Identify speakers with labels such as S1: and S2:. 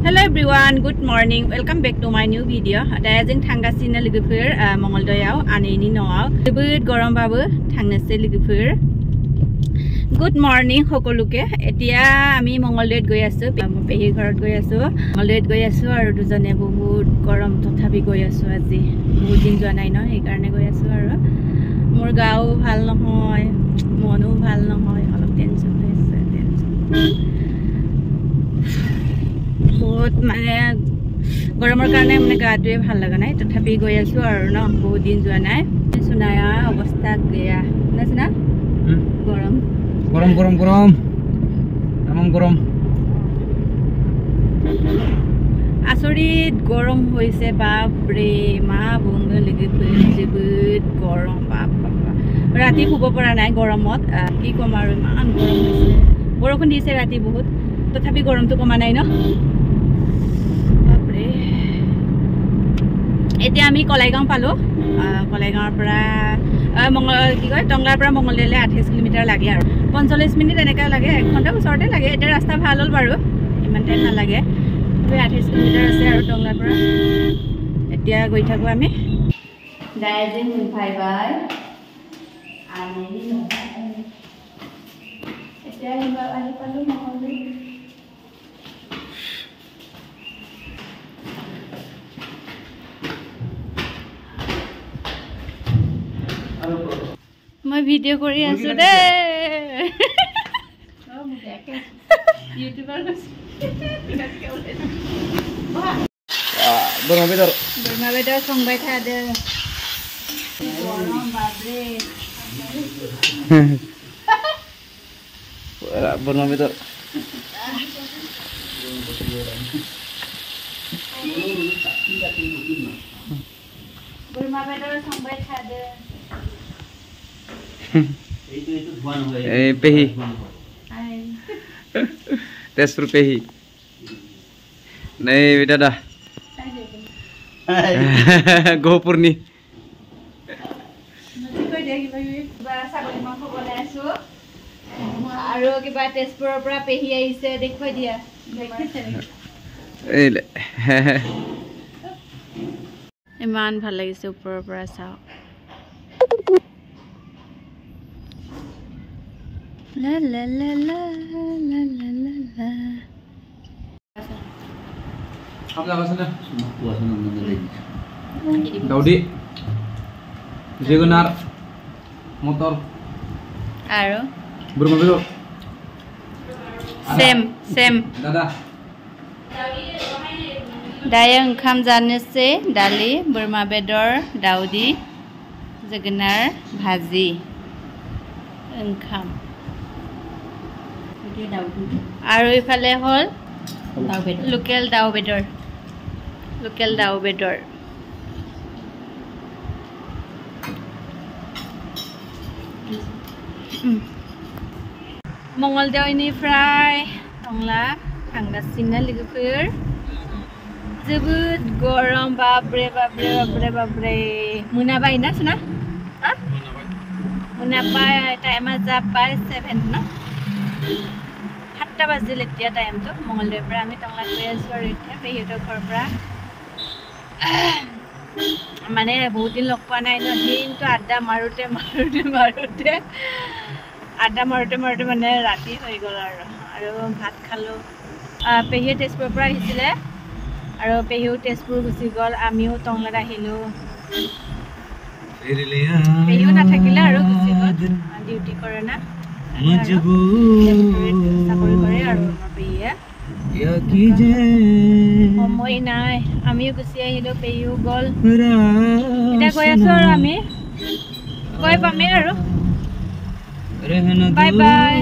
S1: Hello everyone, good morning. Welcome back to my new video. Dayajing thangasi na ligupur Mongoldoyao anini noao. Debut gorom babu thangnase ligupur. Good morning hokoluke. Etia ami Mongoldoyat goi asu, pehi ghorat goi asu. Mongoldoyat goi asu aru dujone bahut gorom tothapi goi asu aji. Bahut din joa nai no ei karone goi asu aru. Mor gao bhal nohoy, monu bhal nohoy, olop tension hoise. बहुत माने गरমৰ কাৰণে মানে গাটোৱে ভাল লাগা নাই তথাপি গৈ আছো আৰু ন বহুত দিন যোৱা নাই সুনায়া অৱস্থা গয়া নাছনা গৰম গৰম গৰম গৰম আমম গৰম আসৰিত গৰম হৈছে বাপৰে মা বন্ধ লাগি বহুত গৰম বাপ ৰাতি শুব পৰা নাই গৰমত কি কম আৰু ইমান গৰম হৈছে বৰষুণ দিছে ৰাতি বহুত তথাপি গৰমটো কমা নাই ন এতিয়া আমি কলাইগাঁও পালো কলাইগাঁওৰ পৰা মঙ্গল কি কয় টংলাৰ পৰা মঙ্গলদৈলৈ 28 কিলোমিটাৰ লাগে আৰু 45 মিনিট এনেকা লাগে 1 ঘণ্টা ওচৰতে লাগে এটা ৰাস্তা ভাল হ'ল বাৰু ইমান টাইম নালাগে 28 কিলোমিটাৰ আছে আৰু টংলাৰ পৰা এতিয়া গৈ থাকো আমি দাইজিং ভাই ভাই আনি এতিয়া আহি পালো মঙ্গলদৈ मैं वीडियो करी आसु दे यूट्यूबर बोरमा बेदर संबाय थादो गरम बाबरे बोरमा बेदर संबाय थादो पेही तेजपुर पेही नहीं बेटा दा गोहपुरनी আৰু কিবা তেজপুৰৰ পৰা পেহি আহিছে দেখুৱাই দিয়া ইমান ভাল লাগিছে ওপৰৰ পৰা চাও La la la la la la la la. Apa nama sana? Puasa nama lagi. Daudi. Jagunar. Motor. Aro. Berapa kilo? Same. Dada. Daya onkam janese dali berma bedor Daudi Jagunar bhaji onkam আৰু ইফালে হল local দাও বেদৰ মঙ্গলদৈनिफ्राय টংলা थांगासिनो लोगोफोर जोबोद गरम बाब्रे मोनाबाय ना सुना मोनाबाय टाइमा जाबाय 7 ना 7টা বাজিল এতিয়া টাইমটো মঙ্গলদৈৰ পৰা আমি টংলা গৈ আছো আৰু এতিয়া পেহিহঁতৰ ঘৰৰ পৰা মানে বহুত দিন লগ পোৱা নাই ন দিনটো আড্ডা মাৰোতে মানে ৰাতি হৈ গ'ল আৰু ভাত খালো পেহিয়ে তেজপুৰৰ পৰা আহিছিলে আৰু পেহিও তেজপুৰ গুচি গ'ল আমিও টংলাত আহিলো পেহিও নাথাকিলে আৰু গুচি গ'ল ডিউটি কৰে না সময় নাই আমিও গুচি আহিলো পেহিও গ'ল এতিয়া গৈ আছো আৰু আমি গৈ পামেই আৰু বাই বাই